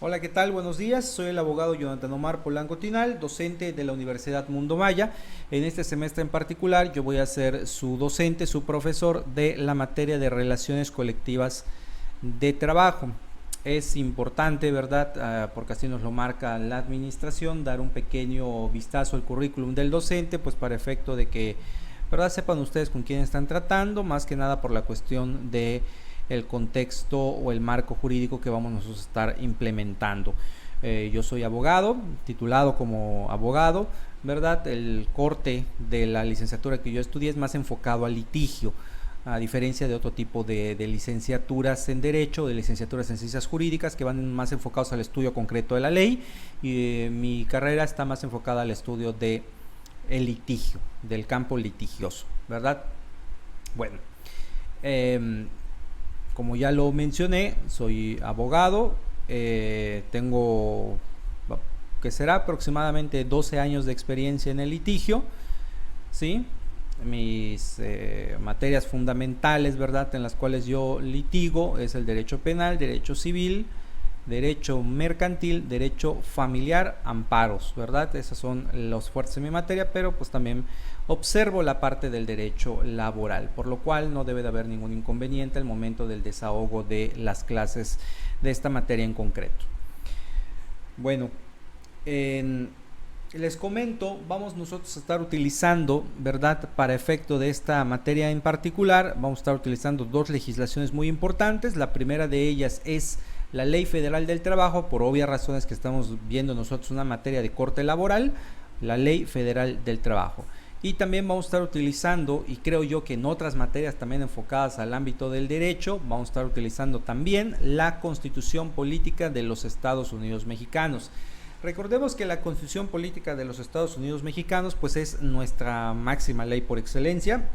Hola, ¿qué tal? Buenos días. Soy el abogado Jonathan Omar Polanco Tinal, docente de la Universidad Mundo Maya. En este semestre en particular, yo voy a ser su docente, su profesor de la materia de relaciones colectivas de trabajo. Es importante, ¿verdad? Porque así nos lo marca la administración, dar un pequeño vistazo al currículum del docente, pues para efecto de que, ¿verdad?, sepan ustedes con quién están tratando, más que nada por la cuestión de el contexto o el marco jurídico que vamos nosotros a estar implementando. Yo soy abogado, titulado como abogado, ¿verdad? El corte de la licenciatura que yo estudié es más enfocado al litigio, a diferencia de otro tipo de licenciaturas en Derecho, de licenciaturas en Ciencias Jurídicas, que van más enfocados al estudio concreto de la ley, y mi carrera está más enfocada al estudio de el litigio, del campo litigioso, ¿verdad? Bueno, como ya lo mencioné, soy abogado, tengo que será aproximadamente 12 años de experiencia en el litigio, ¿sí? Mis materias fundamentales, ¿verdad?, en las cuales yo litigo es el derecho penal, derecho civil, derecho mercantil, derecho familiar, amparos, ¿verdad? Esos son los fuertes en mi materia, pero pues también observo la parte del derecho laboral, por lo cual no debe de haber ningún inconveniente al momento del desahogo de las clases de esta materia en concreto. Bueno, les comento, vamos nosotros a estar utilizando, ¿verdad?, para efecto de esta materia en particular, vamos a estar utilizando dos legislaciones muy importantes. La primera de ellas es la Ley Federal del Trabajo, por obvias razones que estamos viendo nosotros una materia de corte laboral, la Ley Federal del Trabajo. Y también vamos a estar utilizando, y creo yo que en otras materias también enfocadas al ámbito del derecho, vamos a estar utilizando también la Constitución Política de los Estados Unidos Mexicanos. Recordemos que la Constitución Política de los Estados Unidos Mexicanos pues es nuestra máxima ley por excelencia,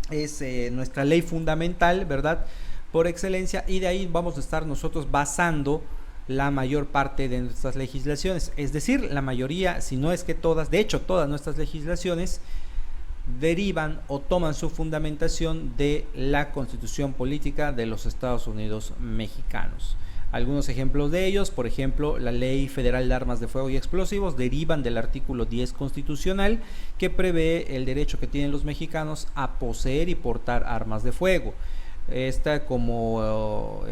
es nuestra ley fundamental, ¿verdad?, por excelencia, y de ahí vamos a estar nosotros basando la mayor parte de nuestras legislaciones, es decir, la mayoría, si no es que todas, de hecho todas nuestras legislaciones derivan o toman su fundamentación de la Constitución Política de los Estados Unidos Mexicanos. Algunos ejemplos de ellos, por ejemplo, la Ley Federal de Armas de Fuego y Explosivos derivan del artículo 10 constitucional, que prevé el derecho que tienen los mexicanos a poseer y portar armas de fuego. Esta como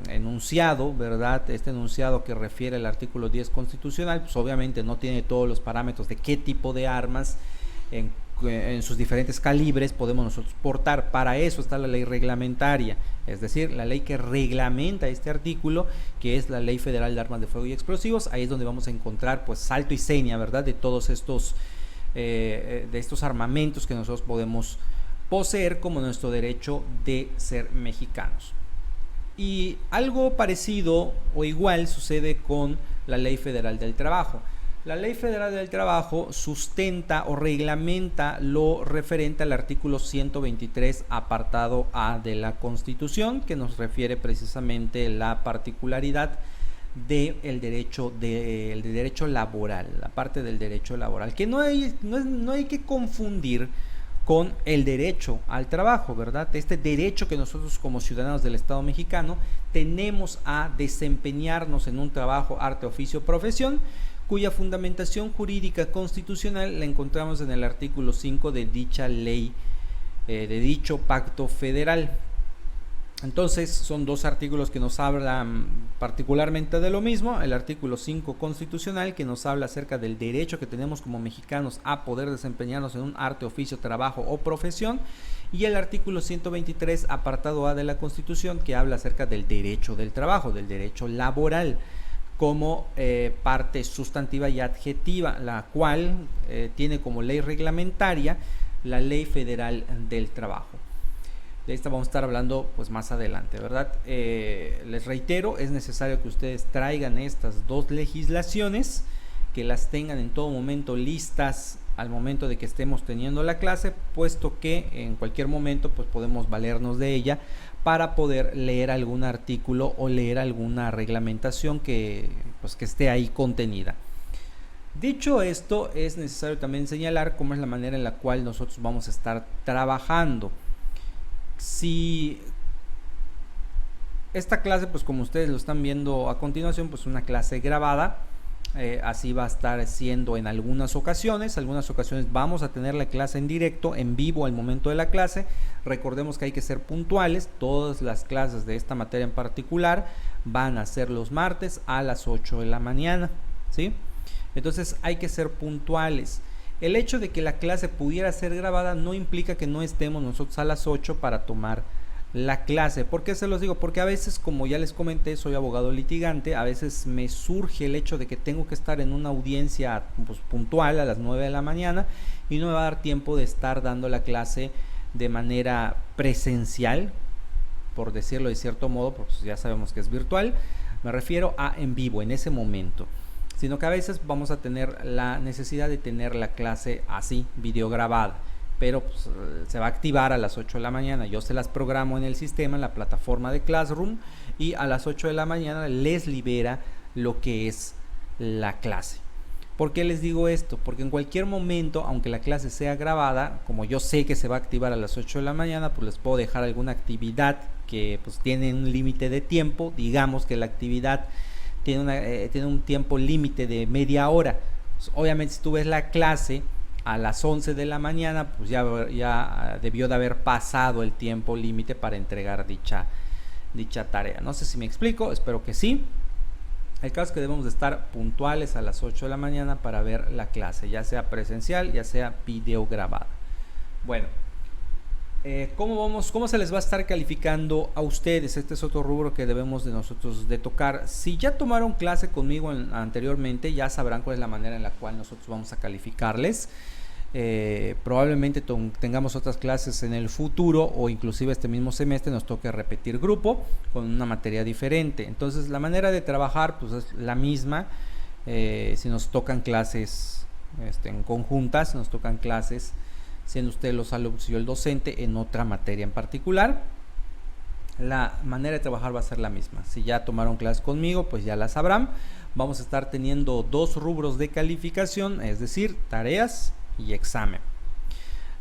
enunciado, ¿verdad? Este enunciado que refiere al artículo 10 constitucional, pues obviamente no tiene todos los parámetros de qué tipo de armas en sus diferentes calibres podemos nosotros portar. Para eso está la ley reglamentaria, es decir, la ley que reglamenta este artículo, que es la Ley Federal de Armas de Fuego y Explosivos. Ahí es donde vamos a encontrar pues salto y seña, ¿verdad?, de todos estos armamentos que nosotros podemos poseer como nuestro derecho de ser mexicanos. Y algo parecido o igual sucede con la Ley Federal del Trabajo. La Ley Federal del Trabajo sustenta o reglamenta lo referente al artículo 123, apartado A de la Constitución, que nos refiere precisamente la particularidad del derecho laboral, la parte del derecho laboral, que no hay que confundir con el derecho al trabajo, ¿verdad? Este derecho que nosotros como ciudadanos del Estado mexicano tenemos a desempeñarnos en un trabajo, arte, oficio, profesión, cuya fundamentación jurídica constitucional la encontramos en el artículo 5 de dicha ley, de dicho pacto federal. Entonces son dos artículos que nos hablan particularmente de lo mismo. El artículo 5 constitucional, que nos habla acerca del derecho que tenemos como mexicanos a poder desempeñarnos en un arte, oficio, trabajo o profesión, y el artículo 123, apartado A de la Constitución, que habla acerca del derecho del trabajo, del derecho laboral, como parte sustantiva y adjetiva, la cual tiene como ley reglamentaria la Ley Federal del Trabajo. De esta vamos a estar hablando pues más adelante, ¿verdad? Les reitero, es necesario que ustedes traigan estas dos legislaciones, que las tengan en todo momento listas al momento de que estemos teniendo la clase, puesto que en cualquier momento pues podemos valernos de ella para poder leer algún artículo o leer alguna reglamentación que esté ahí contenida. Dicho esto, es necesario también señalar cómo es la manera en la cual nosotros vamos a estar trabajando. Si Esta clase, pues como ustedes lo están viendo a continuación, pues una clase grabada. Así va a estar siendo en algunas ocasiones vamos a tener la clase en directo, en vivo al momento de la clase. Recordemos que hay que ser puntuales, todas las clases de esta materia en particular van a ser los martes a las 8 de la mañana, ¿sí? Entonces hay que ser puntuales. El hecho de que la clase pudiera ser grabada no implica que no estemos nosotros a las 8 para tomar la clase. ¿Por qué se los digo? Porque a veces, como ya les comenté, soy abogado litigante, a veces me surge el hecho de que tengo que estar en una audiencia pues, puntual a las 9 de la mañana y no me va a dar tiempo de estar dando la clase de manera presencial, por decirlo de cierto modo, porque ya sabemos que es virtual, me refiero a en vivo, en ese momento, sino que a veces vamos a tener la necesidad de tener la clase así, videograbada, pero pues, se va a activar a las 8 de la mañana. Yo se las programo en el sistema, en la plataforma de Classroom, y a las 8 de la mañana les libera lo que es la clase. ¿Por qué les digo esto? Porque en cualquier momento, aunque la clase sea grabada, como yo sé que se va a activar a las 8 de la mañana, pues les puedo dejar alguna actividad que pues tiene un límite de tiempo. Digamos que la actividad tiene un tiempo límite de media hora. Pues, obviamente si tú ves la clase a las 11 de la mañana, pues ya debió de haber pasado el tiempo límite para entregar dicha tarea. No sé si me explico, espero que sí. El caso es que debemos de estar puntuales a las 8 de la mañana para ver la clase, ya sea presencial, ya sea videograbada. Bueno, ¿cómo se les va a estar calificando a ustedes? Este es otro rubro que debemos de nosotros de tocar. Si ya tomaron clase conmigo anteriormente, ya sabrán cuál es la manera en la cual nosotros vamos a calificarles. Probablemente tengamos otras clases en el futuro, o inclusive este mismo semestre nos toque repetir grupo con una materia diferente. Entonces la manera de trabajar pues es la misma. Si nos tocan clases en conjuntas, nos tocan clases siendo ustedes los alumnos y yo el docente en otra materia en particular, la manera de trabajar va a ser la misma. Si ya tomaron clases conmigo, pues ya la sabrán. Vamos a estar teniendo dos rubros de calificación, es decir, tareas y examen.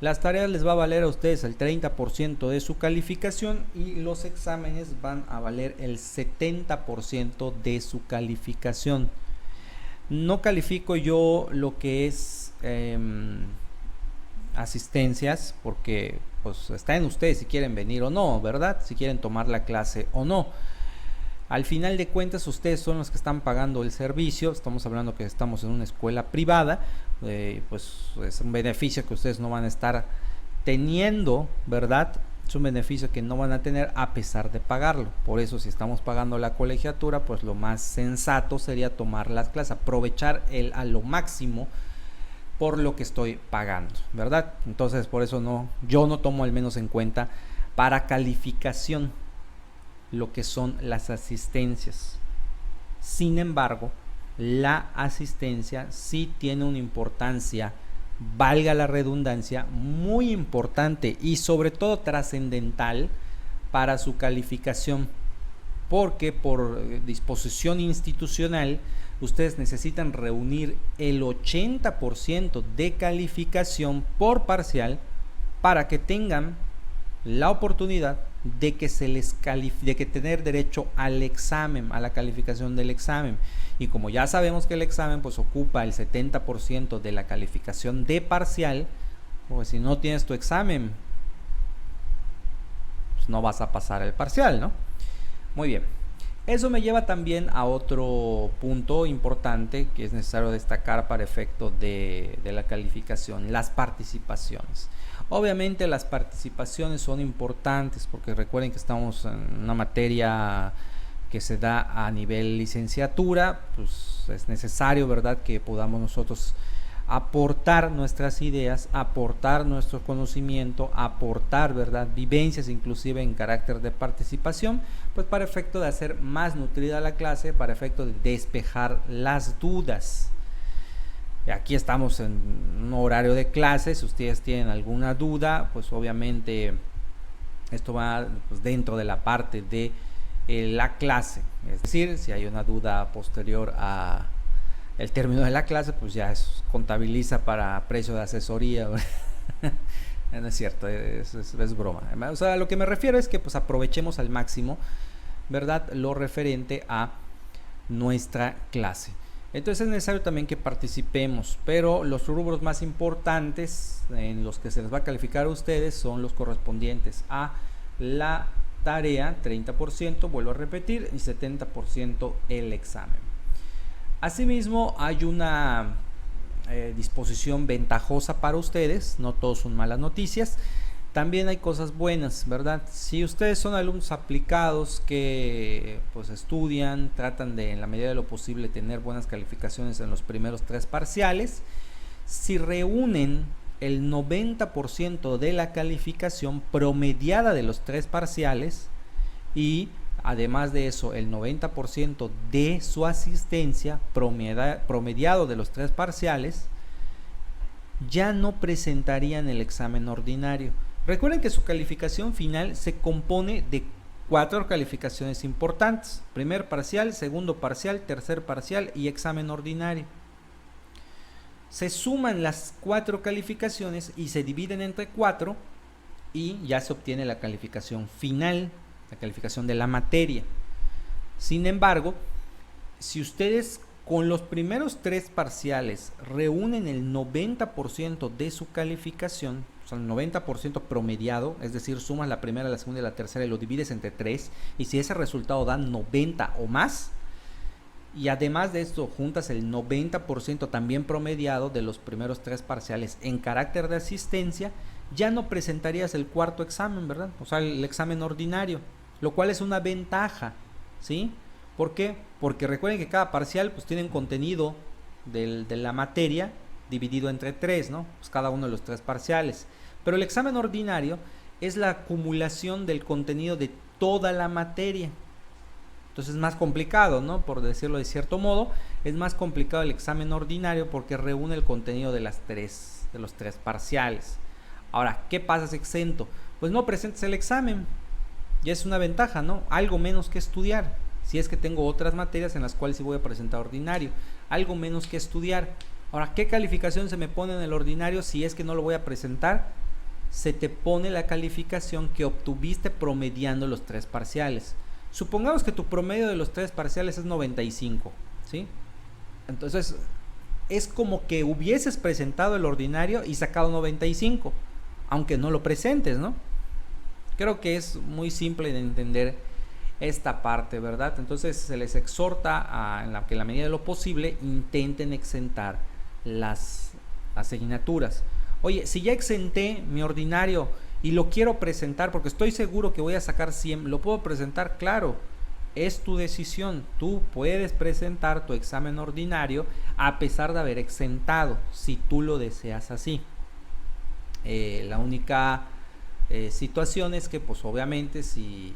Las tareas les va a valer a ustedes el 30% de su calificación y los exámenes van a valer el 70% de su calificación. No califico yo lo que es asistencias, porque pues está en ustedes si quieren venir o no, ¿verdad? Si quieren tomar la clase o no. Al final de cuentas ustedes son los que están pagando el servicio. Estamos hablando que estamos en una escuela privada, pues es un beneficio que ustedes no van a estar teniendo, ¿verdad? Es un beneficio que no van a tener a pesar de pagarlo. Por eso, si estamos pagando la colegiatura, pues lo más sensato sería tomar las clases, aprovechar a lo máximo por lo que estoy pagando, ¿verdad? Entonces por eso yo no tomo al menos en cuenta para calificación lo que son las asistencias. Sin embargo, la asistencia sí tiene una importancia, valga la redundancia, muy importante y sobre todo trascendental para su calificación, porque por disposición institucional ustedes necesitan reunir el 80% de calificación por parcial para que tengan la oportunidad de que tener derecho al examen, a la calificación del examen. Y como ya sabemos que el examen pues ocupa el 70% de la calificación de parcial, pues si no tienes tu examen, pues no vas a pasar el parcial, ¿no? Muy bien. Eso me lleva también a otro punto importante que es necesario destacar para efecto de la calificación: las participaciones. Obviamente las participaciones son importantes porque recuerden que estamos en una materia que se da a nivel licenciatura, pues es necesario, ¿verdad?, que podamos nosotros aportar nuestras ideas, aportar nuestro conocimiento, aportar, ¿verdad?, vivencias inclusive en carácter de participación, pues para efecto de hacer más nutrida la clase, para efecto de despejar las dudas. Aquí estamos en un horario de clase. Si ustedes tienen alguna duda, pues obviamente esto va pues dentro de la parte de la clase, es decir, si hay una duda posterior a el término de la clase, pues ya contabiliza para precio de asesoría. No es cierto, es broma. O sea, lo que me refiero es que pues aprovechemos al máximo ¿verdad? Lo referente a nuestra clase. Entonces es necesario también que participemos, pero los rubros más importantes en los que se les va a calificar a ustedes son los correspondientes a la tarea, 30%, vuelvo a repetir, y 70% el examen. Asimismo, hay una disposición ventajosa para ustedes, no todos son malas noticias. También hay cosas buenas, ¿verdad? Si ustedes son alumnos aplicados que pues estudian, tratan de en la medida de lo posible tener buenas calificaciones en los primeros 3 parciales, si reúnen el 90% de la calificación promediada de los 3 parciales y además de eso el 90% de su asistencia promediado de los 3 parciales, ya no presentarían el examen ordinario. Recuerden que su calificación final se compone de 4 calificaciones importantes: primer parcial, segundo parcial, tercer parcial y examen ordinario. Se suman las 4 calificaciones y se dividen entre 4 y ya se obtiene la calificación final, la calificación de la materia. Sin embargo, si ustedes con los primeros 3 parciales reúnen el 90% de su calificación, o sea, el 90% promediado, es decir, sumas la primera, la segunda y la tercera y lo divides entre 3, y si ese resultado da 90 o más, y además de esto juntas el 90% también promediado de los primeros 3 parciales en carácter de asistencia, ya no presentarías el cuarto examen, ¿verdad? O sea, el examen ordinario, lo cual es una ventaja, ¿sí? ¿Por qué? Porque recuerden que cada parcial pues tiene un contenido de la materia dividido entre 3, ¿no? Pues cada uno de los 3 parciales. Pero el examen ordinario es la acumulación del contenido de toda la materia. Entonces es más complicado, ¿no? Por decirlo de cierto modo, es más complicado el examen ordinario porque reúne el contenido de los 3 parciales. Ahora, ¿qué pasa si exento? Pues no presentes el examen. Ya es una ventaja, ¿no? Algo menos que estudiar. Si es que tengo otras materias en las cuales sí voy a presentar ordinario. Algo menos que estudiar. Ahora, ¿qué calificación se me pone en el ordinario si es que no lo voy a presentar? Se te pone la calificación que obtuviste promediando los 3 parciales. Supongamos que tu promedio de los 3 parciales es 95, ¿sí? Entonces, es como que hubieses presentado el ordinario y sacado 95, aunque no lo presentes, ¿no? Creo que es muy simple de entender esta parte, ¿verdad? Entonces se les exhorta a que en la medida de lo posible intenten exentar las asignaturas. Oye, si ya exenté mi ordinario y lo quiero presentar porque estoy seguro que voy a sacar 100, ¿lo puedo presentar? Claro, es tu decisión. Tú puedes presentar tu examen ordinario a pesar de haber exentado, si tú lo deseas así. La única situación es que pues obviamente si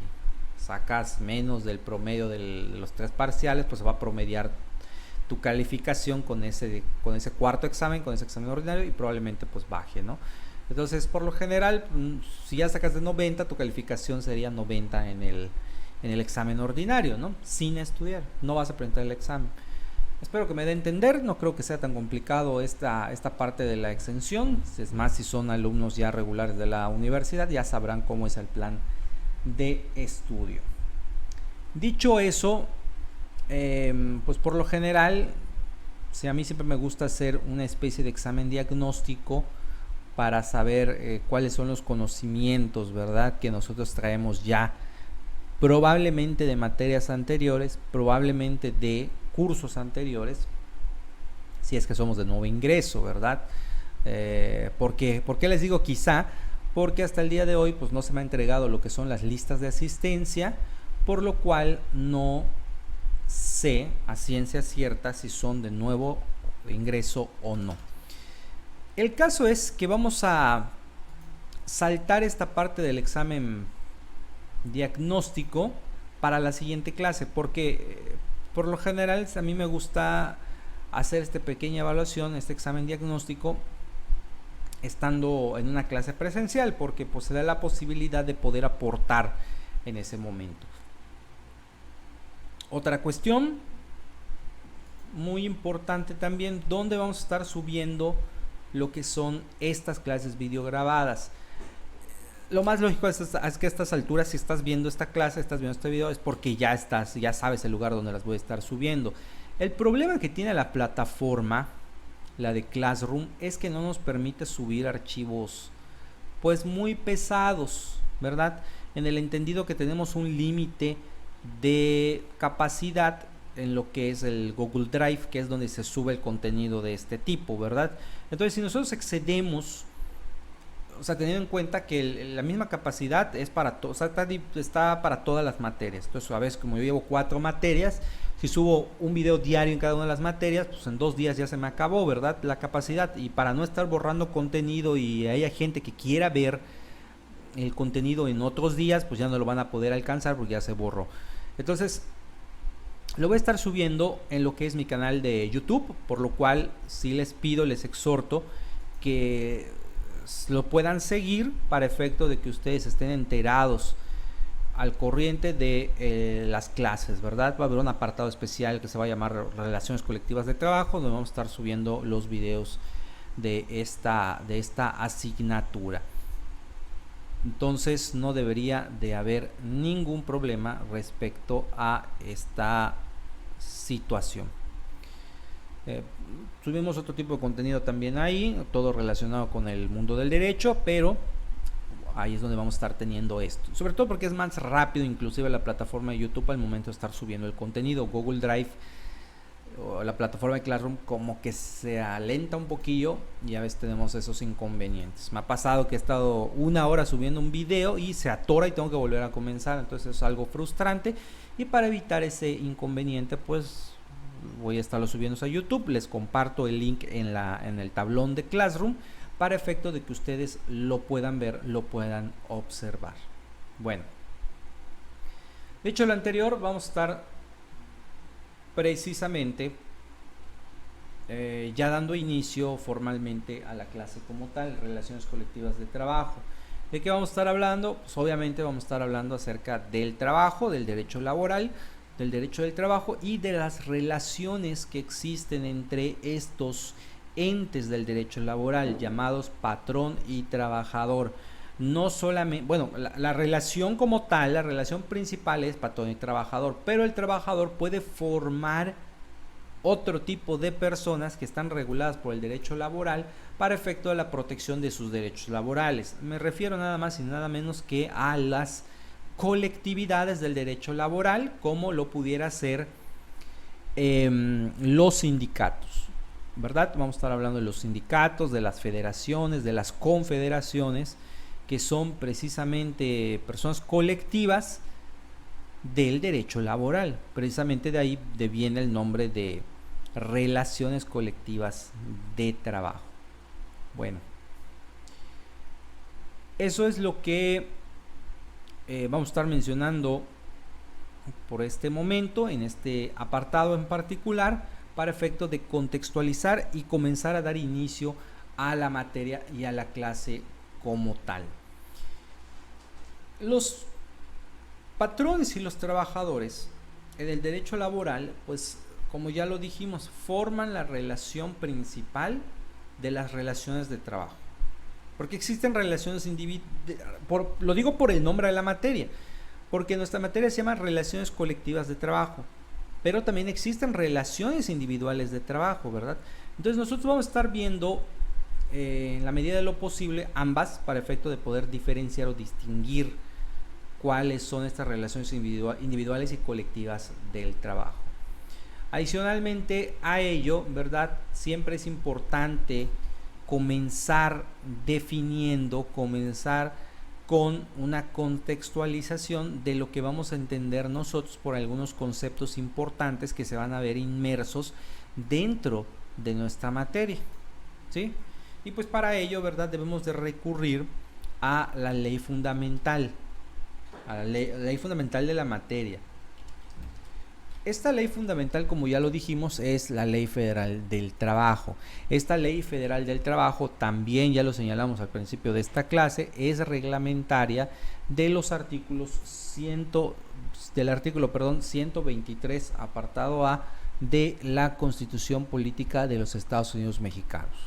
sacas menos del promedio de los 3 parciales, pues se va a promediar tu calificación con ese cuarto examen, con ese examen ordinario, y probablemente pues baje, ¿no? Entonces, por lo general, si ya sacas de 90, tu calificación sería 90 en el examen ordinario, ¿no? Sin estudiar, no vas a presentar el examen. Espero que me dé a entender, no creo que sea tan complicado esta parte de la exención. Es más, si son alumnos ya regulares de la universidad, ya sabrán cómo es el plan de estudio. Dicho eso, pues por lo general, a mí siempre me gusta hacer una especie de examen diagnóstico para saber cuáles son los conocimientos, ¿verdad?, que nosotros traemos ya, probablemente de materias anteriores, probablemente de cursos anteriores, si es que somos de nuevo ingreso, ¿verdad? ¿Por qué les digo quizá? Porque hasta el día de hoy pues no se me ha entregado lo que son las listas de asistencia, por lo cual no sé a ciencia cierta si son de nuevo ingreso o no. El caso es que vamos a saltar esta parte del examen diagnóstico para la siguiente clase, porque por lo general a mí me gusta hacer esta pequeña evaluación, este examen diagnóstico, estando en una clase presencial, porque pues se da la posibilidad de poder aportar en ese momento. Otra cuestión muy importante también, ¿dónde vamos a estar subiendo lo que son estas clases videograbadas? lo más lógico es que a estas alturas, si estás viendo esta clase, estás viendo este video, es porque ya sabes el lugar donde las voy a estar subiendo. El problema que tiene la plataforma, la de Classroom, es que no nos permite subir archivos pues muy pesados, ¿verdad? En el entendido que tenemos un límite de capacidad en lo que es el Google Drive, que es donde se sube el contenido de este tipo, ¿verdad? Entonces, si nosotros excedemos, o sea, teniendo en cuenta que la misma capacidad es para todo, o sea, está para todas las materias. Entonces, a veces, como yo llevo 4 materias, si subo un video diario en cada una de las materias, pues en 2 días ya se me acabó, ¿verdad? La capacidad. Y para no estar borrando contenido y haya gente que quiera ver el contenido en otros días, pues ya no lo van a poder alcanzar porque ya se borró. Entonces, lo voy a estar subiendo en lo que es mi canal de YouTube, por lo cual sí les pido, les exhorto que lo puedan seguir para efecto de que ustedes estén enterados al corriente de las clases, ¿verdad? Va a haber un apartado especial que se va a llamar Relaciones Colectivas de Trabajo, donde vamos a estar subiendo los videos de esta asignatura. Entonces no debería de haber ningún problema respecto a esta situación. Subimos otro tipo de contenido también ahí, todo relacionado con el mundo del derecho, pero ahí es donde vamos a estar teniendo esto, sobre todo porque es más rápido inclusive la plataforma de YouTube al momento de estar subiendo el contenido. Google Drive o la plataforma de Classroom como que se alenta un poquillo y a veces tenemos esos inconvenientes. Me ha pasado que he estado 1 hora subiendo un video y se atora y tengo que volver a comenzar, entonces es algo frustrante, y para evitar ese inconveniente pues voy a estarlo subiendo a YouTube. Les comparto el link en el tablón de Classroom para efecto de que ustedes lo puedan ver, lo puedan observar. Bueno, dicho lo anterior, vamos a estar precisamente ya dando inicio formalmente a la clase como tal, Relaciones Colectivas de Trabajo. ¿De qué vamos a estar hablando? Pues obviamente vamos a estar hablando acerca del trabajo, del derecho laboral, del derecho del trabajo y de las relaciones que existen entre estos entes del derecho laboral llamados patrón y trabajador. No solamente, bueno, la relación como tal, la relación principal es patrón y trabajador, pero el trabajador puede formar otro tipo de personas que están reguladas por el derecho laboral para efecto de la protección de sus derechos laborales. Me refiero nada más y nada menos que a las colectividades del derecho laboral, como lo pudiera ser los sindicatos, ¿verdad? Vamos a estar hablando de los sindicatos, de las federaciones, de las confederaciones, que son precisamente personas colectivas del derecho laboral. Precisamente de ahí viene el nombre de relaciones colectivas de trabajo. Bueno, eso es lo que vamos a estar mencionando por este momento, en este apartado en particular, para efecto de contextualizar y comenzar a dar inicio a la materia y a la clase como tal. Los patrones y los trabajadores en el derecho laboral, pues como ya lo dijimos, forman la relación principal de las relaciones de trabajo. Porque existen relaciones lo digo por el nombre de la materia, porque nuestra materia se llama relaciones colectivas de trabajo, pero también existen relaciones individuales de trabajo, ¿verdad? Entonces nosotros vamos a estar viendo en la medida de lo posible ambas para efecto de poder diferenciar o distinguir cuáles son estas relaciones individuales y colectivas del trabajo. Adicionalmente a ello, ¿verdad? Siempre es importante comenzar con una contextualización de lo que vamos a entender nosotros por algunos conceptos importantes que se van a ver inmersos dentro de nuestra materia, ¿sí? Y pues para ello, ¿verdad? Debemos de recurrir a la ley fundamental, a la ley fundamental de la materia. Esta ley fundamental, como ya lo dijimos, es la Ley Federal del Trabajo. Esta Ley Federal del Trabajo, también ya lo señalamos al principio de esta clase, es reglamentaria de los artículos 123, apartado A, de la Constitución Política de los Estados Unidos Mexicanos.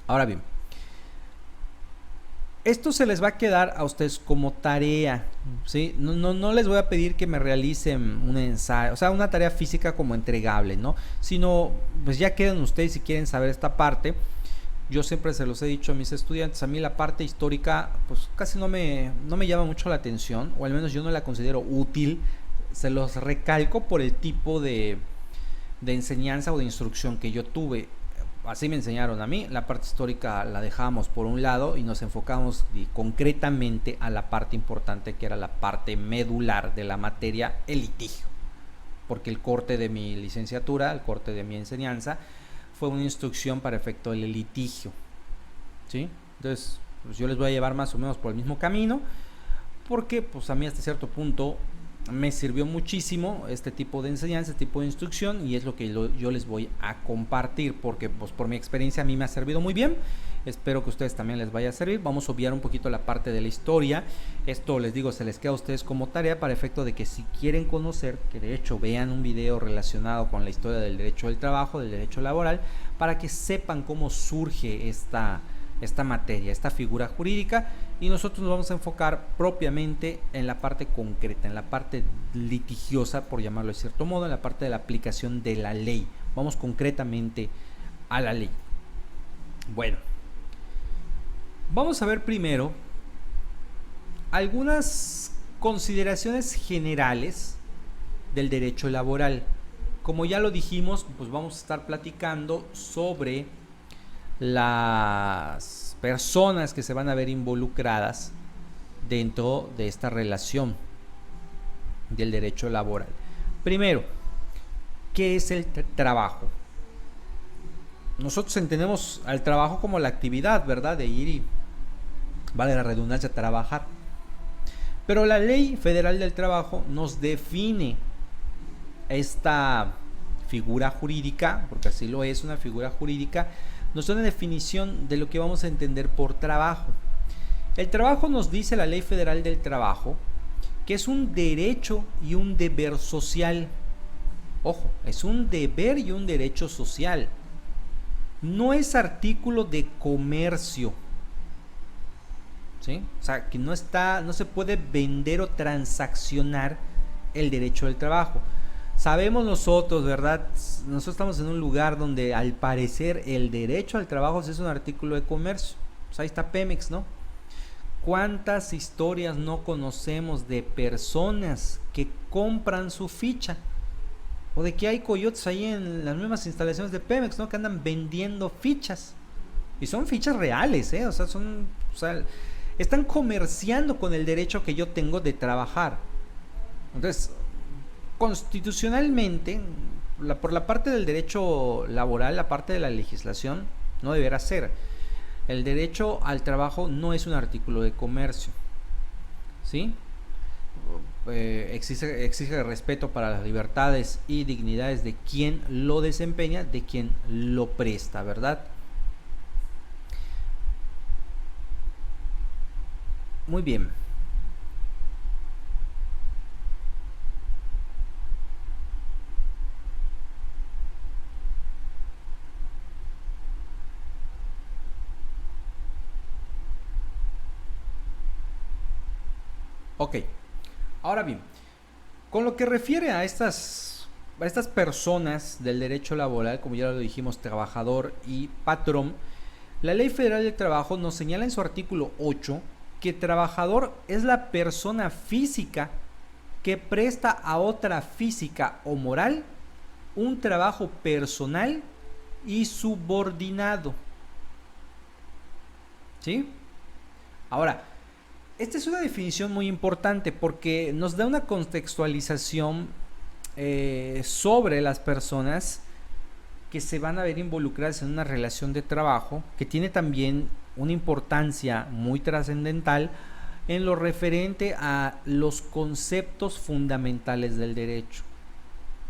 Ahora bien, Esto se les va a quedar a ustedes como tarea, ¿sí? No les voy a pedir que me realicen un ensayo, o sea, una tarea física como entregable, ¿no? Sino, pues ya quedan ustedes si quieren saber esta parte. Yo siempre se los he dicho a mis estudiantes, a mí la parte histórica pues casi no me llama mucho la atención, o al menos yo no la considero útil. Se los recalco por el tipo de enseñanza o de instrucción que yo tuve. Así me enseñaron a mí. La parte histórica la dejamos por un lado y nos enfocamos concretamente a la parte importante, que era la parte medular de la materia, el litigio. Porque el corte de mi licenciatura, el corte de mi enseñanza, fue una instrucción para efecto del litigio, ¿sí? Entonces, pues yo les voy a llevar más o menos por el mismo camino, porque pues a mí hasta cierto punto me sirvió muchísimo este tipo de enseñanza, este tipo de instrucción, y es lo que yo les voy a compartir, porque pues por mi experiencia a mí me ha servido muy bien. Espero que a ustedes también les vaya a servir. Vamos a obviar un poquito la parte de la historia. Esto, les digo, se les queda a ustedes como tarea para efecto de que si quieren conocer, que de hecho vean un video relacionado con la historia del derecho del trabajo, del derecho laboral, para que sepan cómo surge esta materia, esta figura jurídica, y nosotros nos vamos a enfocar propiamente en la parte concreta, en la parte litigiosa, por llamarlo de cierto modo, en la parte de la aplicación de la ley. Vamos concretamente a la ley. Bueno, vamos a ver primero algunas consideraciones generales del derecho laboral. Como ya lo dijimos, pues vamos a estar platicando sobre las personas que se van a ver involucradas dentro de esta relación del derecho laboral. Primero, ¿qué es el trabajo? Nosotros entendemos al trabajo como la actividad, ¿verdad? De ir y, vale la redundancia, trabajar. Pero la Ley Federal del Trabajo nos define esta figura jurídica, porque así lo es, una figura jurídica, nos da una definición de lo que vamos a entender por trabajo. El trabajo, nos dice la Ley Federal del Trabajo, que es un derecho y un deber social. Ojo, es un deber y un derecho social. No es artículo de comercio, ¿sí? O sea, que no se puede vender o transaccionar el derecho del trabajo. Sabemos nosotros, ¿verdad? Nosotros estamos en un lugar donde al parecer el derecho al trabajo es un artículo de comercio. Pues ahí está Pemex, ¿no? ¿Cuántas historias no conocemos de personas que compran su ficha? O de que hay coyotes ahí en las mismas instalaciones de Pemex, ¿no? Que andan vendiendo fichas. Y son fichas reales, ¿eh? O sea, están comerciando con el derecho que yo tengo de trabajar. Entonces, constitucionalmente, por la parte del derecho laboral, la parte de la legislación, no deberá ser. El derecho al trabajo no es un artículo de comercio, ¿sí? Exige respeto para las libertades y dignidades de quien lo desempeña, de quien lo presta, ¿verdad? Muy bien. Ok, ahora bien, con lo que refiere a estas personas del derecho laboral, como ya lo dijimos, trabajador y patrón, la Ley Federal del Trabajo nos señala en su artículo 8 que trabajador es la persona física que presta a otra física o moral un trabajo personal y subordinado. ¿Sí? Ahora, esta es una definición muy importante porque nos da una contextualización sobre las personas que se van a ver involucradas en una relación de trabajo, que tiene también una importancia muy trascendental en lo referente a los conceptos fundamentales del derecho.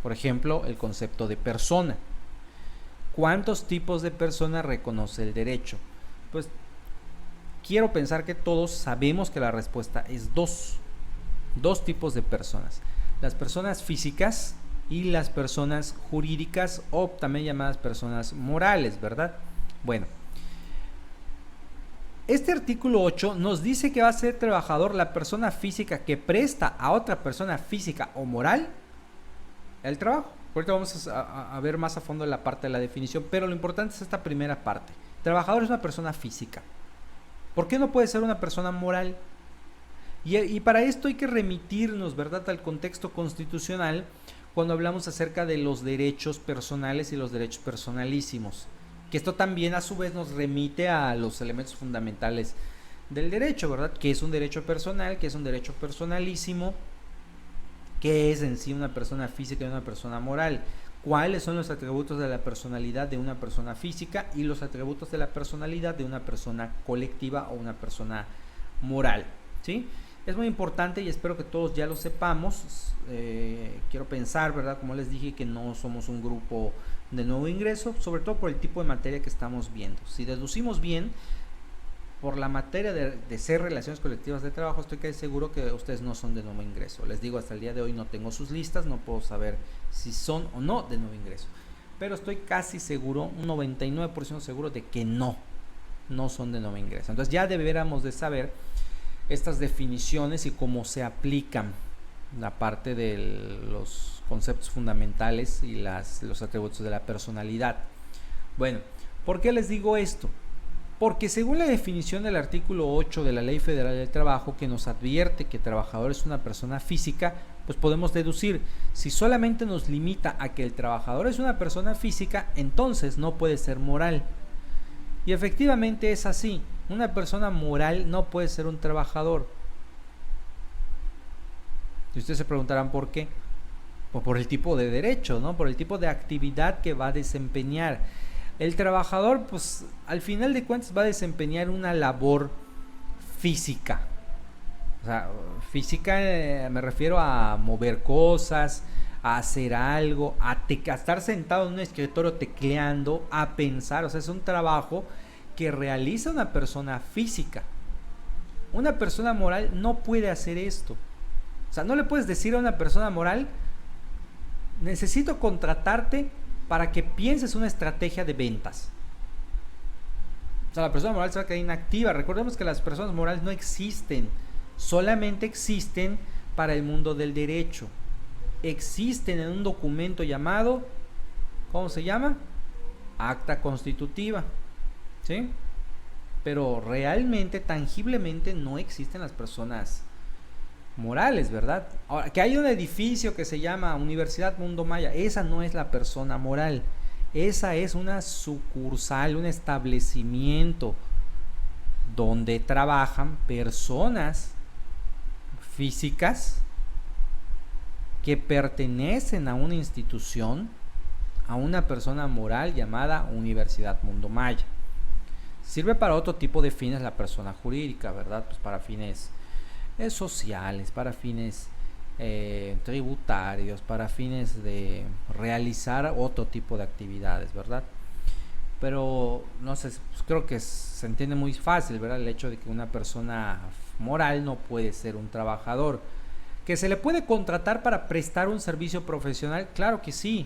Por ejemplo, el concepto de persona. ¿Cuántos tipos de personas reconoce el derecho? Pues quiero pensar que todos sabemos que la respuesta es dos tipos de personas: las personas físicas y las personas jurídicas, o también llamadas personas morales, ¿verdad? Bueno, Este artículo 8 nos dice que va a ser trabajador la persona física que presta a otra persona física o moral el trabajo. Ahorita vamos a ver más a fondo la parte de la definición, pero lo importante es esta primera parte. Trabajador es una persona física. ¿Por qué no puede ser una persona moral? Y para esto hay que remitirnos, ¿verdad?, al contexto constitucional cuando hablamos acerca de los derechos personales y los derechos personalísimos. Que esto también a su vez nos remite a los elementos fundamentales del derecho, ¿verdad? Que es un derecho personal, que es un derecho personalísimo, que es en sí una persona física y una persona moral. ¿Cuáles son los atributos de la personalidad de una persona física y los atributos de la personalidad de una persona colectiva o una persona moral? ¿Sí? Es muy importante y espero que todos ya lo sepamos. Quiero pensar, ¿verdad? Como les dije, que no somos un grupo de nuevo ingreso, sobre todo por el tipo de materia que estamos viendo. Si deducimos bien, por la materia de ser relaciones colectivas de trabajo, estoy casi seguro que ustedes no son de nuevo ingreso. Les digo, hasta el día de hoy no tengo sus listas, no puedo saber si son o no de nuevo ingreso. Pero estoy casi seguro, un 99% seguro de que no son de nuevo ingreso. Entonces ya deberíamos de saber estas definiciones y cómo se aplican la parte de los conceptos fundamentales y los atributos de la personalidad. Bueno, ¿por qué les digo esto? Porque según la definición del artículo 8 de la Ley Federal del Trabajo, que nos advierte que trabajador es una persona física, pues podemos deducir, si solamente nos limita a que el trabajador es una persona física, entonces no puede ser moral. Y efectivamente es así. Una persona moral no puede ser un trabajador. Y ustedes se preguntarán por qué. Pues por el tipo de derecho, ¿no? Por el tipo de actividad que va a desempeñar. El trabajador, pues al final de cuentas va a desempeñar una labor física. O sea, física me refiero a mover cosas, a hacer algo, a estar sentado en un escritorio tecleando, a pensar. O sea, es un trabajo que realiza una persona física. Una persona moral no puede hacer esto. O sea, no le puedes decir a una persona moral: necesito contratarte para que pienses una estrategia de ventas. O sea, la persona moral se va a quedar inactiva. Recordemos que las personas morales no existen, solamente existen para el mundo del derecho. Existen en un documento llamado, ¿cómo se llama? Acta constitutiva. ¿Sí? Pero realmente, tangiblemente, no existen las personas morales, ¿verdad? Ahora, que hay un edificio que se llama Universidad Mundo Maya, esa no es la persona moral. Esa es una sucursal, un establecimiento donde trabajan personas físicas que pertenecen a una institución, a una persona moral llamada Universidad Mundo Maya. Sirve para otro tipo de fines la persona jurídica, ¿verdad? Pues para fines sociales, para fines tributarios, para fines de realizar otro tipo de actividades, ¿verdad? Pero no sé, pues creo que se entiende muy fácil, ¿verdad? El hecho de que una persona moral no puede ser un trabajador. ¿Que se le puede contratar para prestar un servicio profesional? Claro que sí.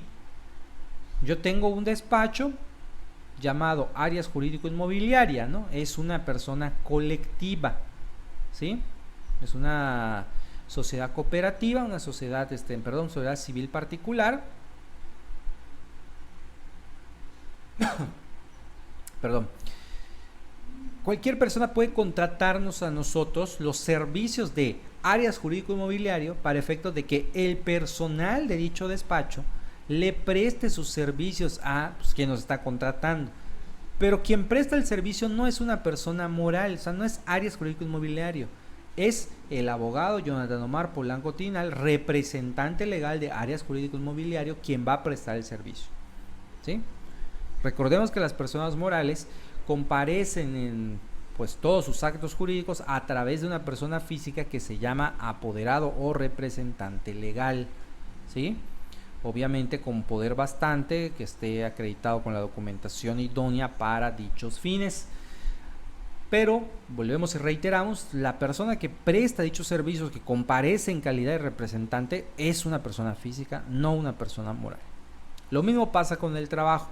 Yo tengo un despacho llamado Arias Jurídico Inmobiliaria, ¿no? Es una persona colectiva, ¿sí? Es una sociedad cooperativa, una sociedad, sociedad civil particular. Perdón. Cualquier persona puede contratarnos a nosotros los servicios de Arias Jurídico Inmobiliario para efectos de que el personal de dicho despacho le preste sus servicios a quien nos está contratando. Pero quien presta el servicio no es una persona moral, o sea, no es Arias Jurídico Inmobiliario. Es el abogado Jonathan Omar Polanco Tinal, representante legal de Arias Jurídico Inmobiliario, quien va a prestar el servicio. ¿Sí? Recordemos que las personas morales comparecen en todos sus actos jurídicos a través de una persona física que se llama apoderado o representante legal. ¿Sí? Obviamente con poder bastante, que esté acreditado con la documentación idónea para dichos fines. Pero volvemos y reiteramos, la persona que presta dichos servicios, que comparece en calidad de representante, es una persona física, no una persona moral. Lo mismo pasa con el trabajo.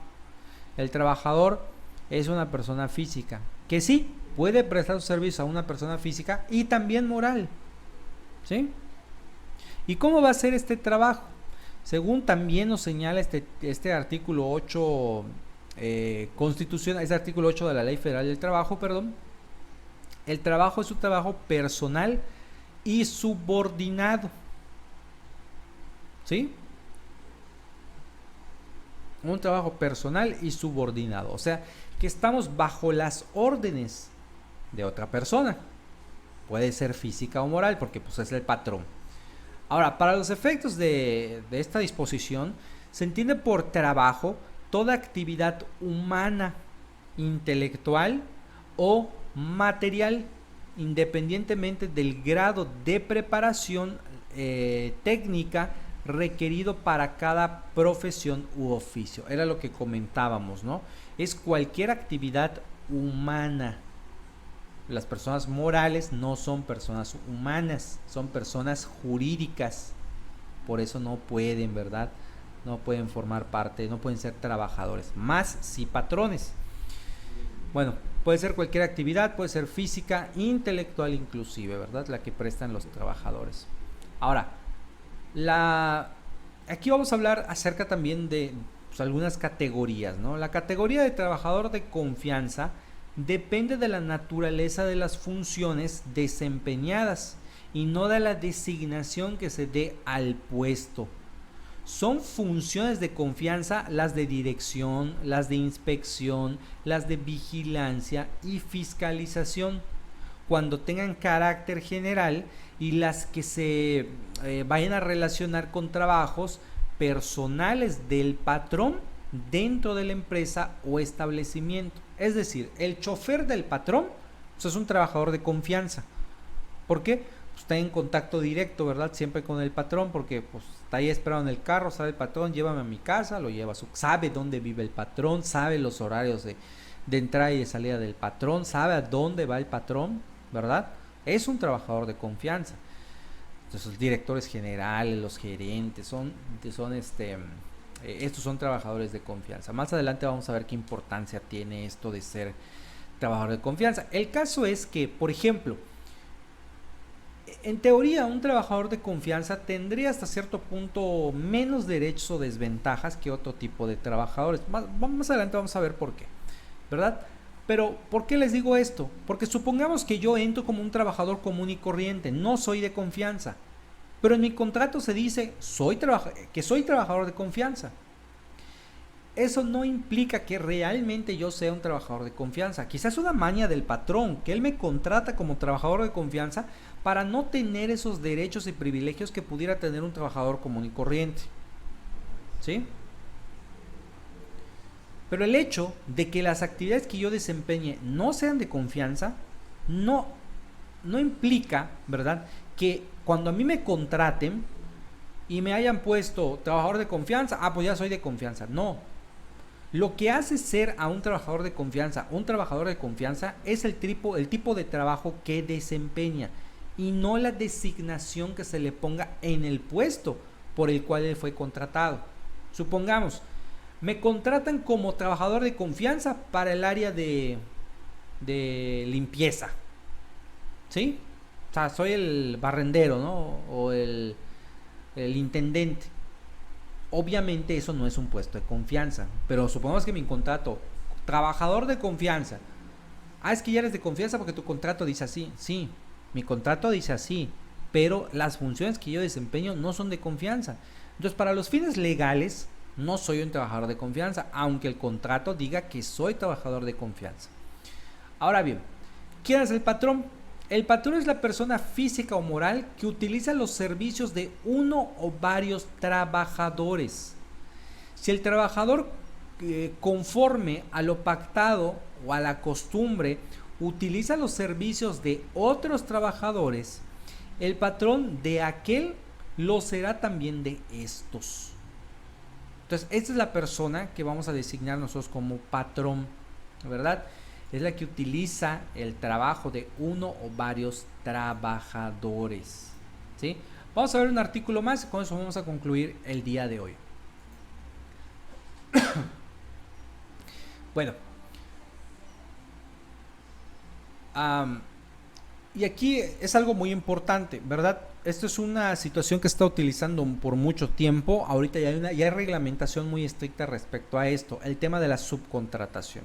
El trabajador es una persona física, que sí, puede prestar su servicio a una persona física y también moral. ¿Sí? ¿Y cómo va a ser este trabajo? Según también nos señala este artículo 8 constitucional, este artículo 8 de la Ley Federal del Trabajo, perdón, el trabajo es un trabajo personal y subordinado. ¿Sí? Un trabajo personal y subordinado. O sea, que estamos bajo las órdenes de otra persona. Puede ser física o moral, porque pues es el patrón. Ahora, para los efectos de esta disposición, se entiende por trabajo toda actividad humana, intelectual o material, independientemente del grado de preparación técnica requerido para cada profesión u oficio. Era lo que comentábamos, ¿no? Es cualquier actividad humana. Las personas morales no son personas humanas, son personas jurídicas. Por eso no pueden, ¿verdad? No pueden formar parte, no pueden ser trabajadores, más si patrones. Bueno, puede ser cualquier actividad, puede ser física, intelectual inclusive, ¿verdad? La que prestan los trabajadores. Ahora, aquí vamos a hablar acerca también de pues, algunas categorías, ¿no? La categoría de trabajador de confianza depende de la naturaleza de las funciones desempeñadas y no de la designación que se dé al puesto. Son funciones de confianza las de dirección, las de inspección, las de vigilancia y fiscalización, cuando tengan carácter general, y las que se vayan a relacionar con trabajos personales del patrón dentro de la empresa o establecimiento. Es decir, el chofer del patrón pues, es un trabajador de confianza. ¿Por qué? Pues está en contacto directo, ¿verdad? Siempre con el patrón, porque pues está ahí esperando en el carro, sabe el patrón, llévame a mi casa, lo lleva sabe dónde vive el patrón, sabe los horarios de entrada y de salida del patrón, sabe a dónde va el patrón, ¿verdad? Es un trabajador de confianza. Entonces, los directores generales, los gerentes, estos son trabajadores de confianza. Más adelante vamos a ver qué importancia tiene esto de ser trabajador de confianza. El caso es que, por ejemplo, en teoría, un trabajador de confianza tendría hasta cierto punto menos derechos o desventajas que otro tipo de trabajadores. Más adelante vamos a ver por qué, ¿verdad? Pero, ¿por qué les digo esto? Porque supongamos que yo entro como un trabajador común y corriente, no soy de confianza, pero en mi contrato se dice que soy trabajador de confianza. Eso no implica que realmente yo sea un trabajador de confianza. Quizás es una maña del patrón, que él me contrata como trabajador de confianza para no tener esos derechos y privilegios que pudiera tener un trabajador común y corriente. ¿Sí? Pero el hecho de que las actividades que yo desempeñe no sean de confianza, no implica, ¿verdad?, que cuando a mí me contraten y me hayan puesto trabajador de confianza, pues ya soy de confianza. No. Lo que hace ser a un trabajador de confianza es el tipo de trabajo que desempeña y no la designación que se le ponga en el puesto por el cual él fue contratado. Supongamos, me contratan como trabajador de confianza para el área de limpieza, ¿sí? O sea, soy el barrendero, ¿no? O el intendente. Obviamente eso no es un puesto de confianza, pero supongamos que mi contrato, trabajador de confianza. Es que ya eres de confianza porque tu contrato dice así. Sí, mi contrato dice así, pero las funciones que yo desempeño no son de confianza. Entonces, para los fines legales, no soy un trabajador de confianza, aunque el contrato diga que soy trabajador de confianza. Ahora bien, ¿quién es el patrón? El patrón es la persona física o moral que utiliza los servicios de uno o varios trabajadores. Si el trabajador, conforme a lo pactado o a la costumbre, utiliza los servicios de otros trabajadores, el patrón de aquel lo será también de estos. Entonces, esta es la persona que vamos a designar nosotros como patrón, ¿verdad? Es la que utiliza el trabajo de uno o varios trabajadores, ¿sí? Vamos a ver un artículo más y con eso vamos a concluir el día de hoy. Bueno, Y aquí es algo muy importante, ¿verdad? Esto es una situación que se está utilizando por mucho tiempo. Ahorita ya hay reglamentación muy estricta respecto a esto, el tema de la subcontratación.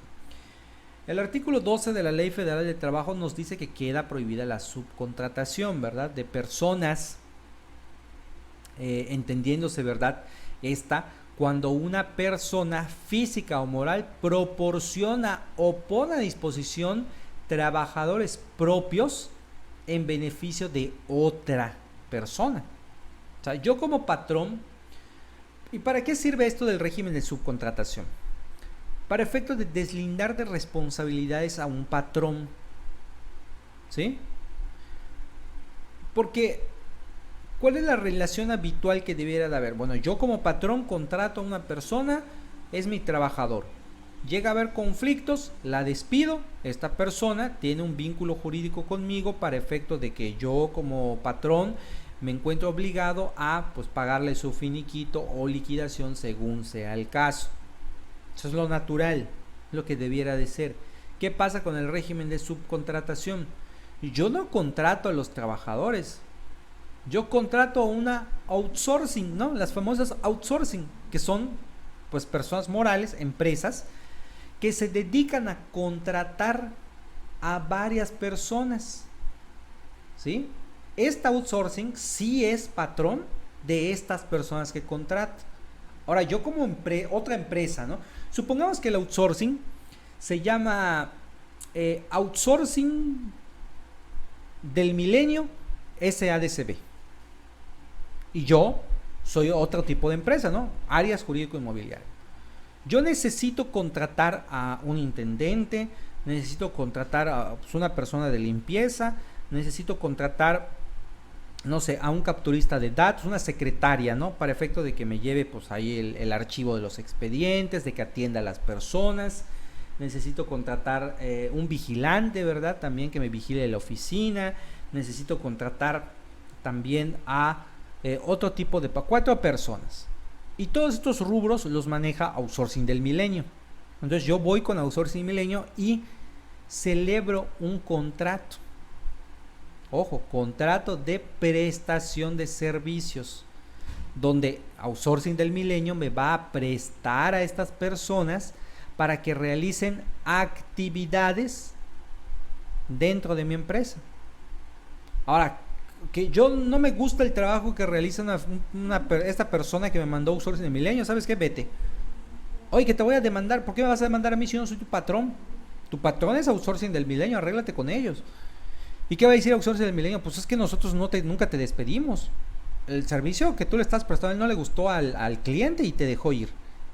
El artículo 12 de la Ley Federal de Trabajo nos dice que queda prohibida la subcontratación, ¿verdad? De personas, entendiéndose, ¿verdad? Cuando una persona física o moral proporciona o pone a disposición trabajadores propios en beneficio de otra persona. O sea, yo como patrón, ¿y para qué sirve esto del régimen de subcontratación? Para efectos de deslindar de responsabilidades a un patrón, ¿sí? Porque, ¿cuál es la relación habitual que debiera de haber? Bueno, yo como patrón contrato a una persona, es mi trabajador. Llega a haber conflictos, la despido, esta persona tiene un vínculo jurídico conmigo para efecto de que yo como patrón me encuentro obligado a pues pagarle su finiquito o liquidación según sea el caso. Eso es lo natural, lo que debiera de ser. ¿Qué pasa con el régimen de subcontratación? Yo no contrato a los trabajadores, yo contrato a una outsourcing, ¿no? Las famosas outsourcing, que son pues personas morales, empresas, que se dedican a contratar a varias personas, ¿sí? Esta outsourcing sí es patrón de estas personas que contrata. Ahora, yo como otra empresa, ¿no? Supongamos que el outsourcing se llama Outsourcing del Milenio SADCB. Y yo soy otro tipo de empresa, ¿no? Áreas jurídico-inmobiliario. Yo necesito contratar a un intendente, necesito contratar a pues, una persona de limpieza, necesito contratar, no sé, a un capturista de datos, una secretaria, ¿no? Para efecto de que me lleve pues ahí el archivo de los expedientes, de que atienda a las personas. Necesito contratar un vigilante, ¿verdad? También que me vigile la oficina. Necesito contratar también a otro tipo de 4 personas. Y todos estos rubros los maneja Outsourcing del Milenio. Entonces yo voy con Outsourcing del Milenio y celebro un contrato. Ojo, contrato de prestación de servicios, donde Outsourcing del Milenio me va a prestar a estas personas para que realicen actividades dentro de mi empresa. Ahora, que yo no me gusta el trabajo que realiza esta persona que me mandó Outsourcing del Milenio, ¿sabes qué? Vete. Oye, que te voy a demandar. ¿Por qué me vas a demandar a mí si yo no soy tu patrón? Tu patrón es Outsourcing del Milenio, arréglate con ellos. ¿Y qué va a decir Outsourcing del Milenio? Pues es que nosotros nunca te despedimos. El servicio que tú le estás prestando no le gustó al cliente y te dejó ir.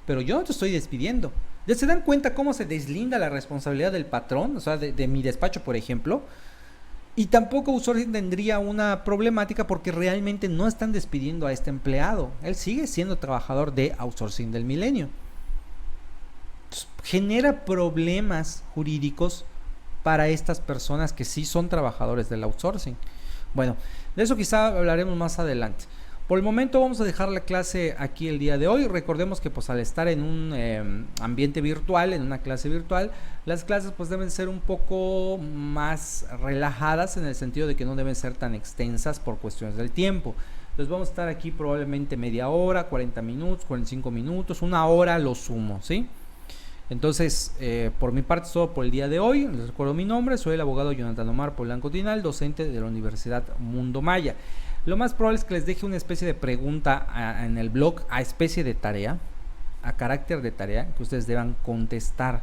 Pero yo no te estoy despidiendo. ¿Ya se dan cuenta cómo se deslinda la responsabilidad del patrón? O sea, de mi despacho, por ejemplo. Y tampoco Outsourcing tendría una problemática porque realmente no están despidiendo a este empleado. Él sigue siendo trabajador de Outsourcing del Milenio. Entonces, genera problemas jurídicos para estas personas que sí son trabajadores del outsourcing. Bueno, de eso quizá hablaremos más adelante. Por el momento vamos a dejar la clase aquí el día de hoy. Recordemos que pues al estar en un ambiente virtual, en una clase virtual, las clases pues deben ser un poco más relajadas en el sentido de que no deben ser tan extensas por cuestiones del tiempo. Entonces vamos a estar aquí probablemente media hora, 40 minutos, 45 minutos, 1 hora lo sumo, ¿sí? Entonces, por mi parte es todo por el día de hoy. Les recuerdo mi nombre, soy el abogado Jonathan Omar Polanco Tinal, docente de la Universidad Mundo Maya. Lo más probable es que les deje una especie de pregunta en el blog, a especie de tarea, a carácter de tarea, que ustedes deban contestar.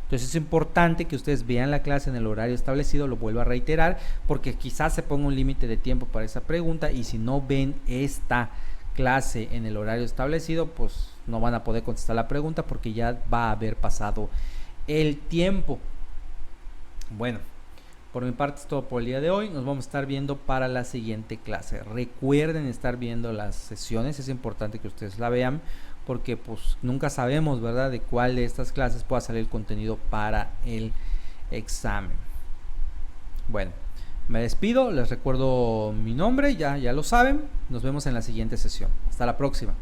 Entonces es importante que ustedes vean la clase en el horario establecido, lo vuelvo a reiterar, porque quizás se ponga un límite de tiempo para esa pregunta y si no ven esta clase en el horario establecido, pues no van a poder contestar la pregunta porque ya va a haber pasado el tiempo. Bueno, por mi parte es todo por el día de hoy. Nos vamos a estar viendo para la siguiente clase. Recuerden estar viendo las sesiones, es importante que ustedes la vean porque pues nunca sabemos, ¿verdad?, de cuál de estas clases pueda salir el contenido para el examen. Bueno, me despido, les recuerdo mi nombre, ya lo saben. Nos vemos en la siguiente sesión. Hasta la próxima.